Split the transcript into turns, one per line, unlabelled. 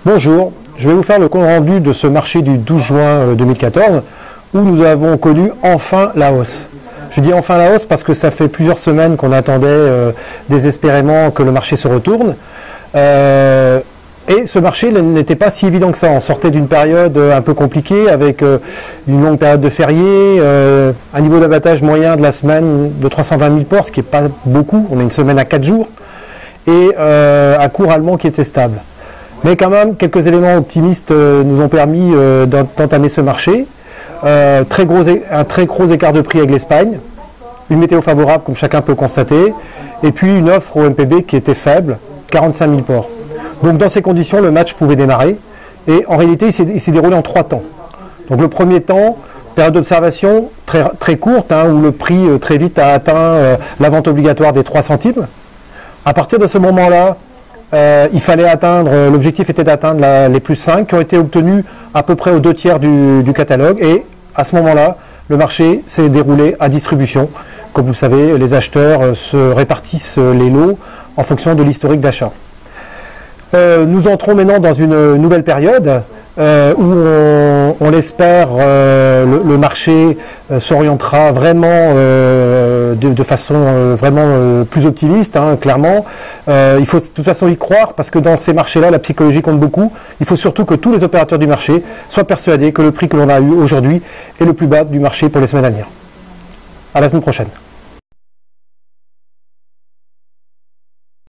Bonjour, je vais vous faire le compte rendu de ce marché du 12 juin 2014 où nous avons connu enfin la hausse. Je dis enfin la hausse parce que ça fait plusieurs semaines qu'on attendait désespérément que le marché se retourne. Et ce marché n'était pas si évident que ça. On sortait d'une période un peu compliquée avec une longue période de fériés, un niveau d'abattage moyen de la semaine de 320 000 porcs, ce qui n'est pas beaucoup. On a une semaine à 4 jours et un cours allemand qui était stable. Mais quand même, quelques éléments optimistes nous ont permis d'entamer ce marché. Un très gros écart de prix avec l'Espagne, une météo favorable comme chacun peut constater, et puis une offre au MPB qui était faible, 45 000 porcs. Donc dans ces conditions, le match pouvait démarrer, et en réalité il s'est déroulé en 3 temps. Donc le premier temps, période d'observation très courte, où le prix très vite a atteint la vente obligatoire des 3 centimes. À partir de ce moment-là, il fallait atteindre, l'objectif était d'atteindre les plus 5 qui ont été obtenus à peu près aux 2/3 du catalogue, et à ce moment-là, le marché s'est déroulé à distribution. Comme vous le savez, les acheteurs se répartissent les lots en fonction de l'historique d'achat. Nous entrons maintenant dans une nouvelle période où on l'espère, le marché s'orientera vraiment de façon vraiment plus optimiste, clairement. Il faut de toute façon y croire parce que dans ces marchés-là, la psychologie compte beaucoup. Il faut surtout que tous les opérateurs du marché soient persuadés que le prix que l'on a eu aujourd'hui est le plus bas du marché pour les semaines à venir. À la semaine prochaine.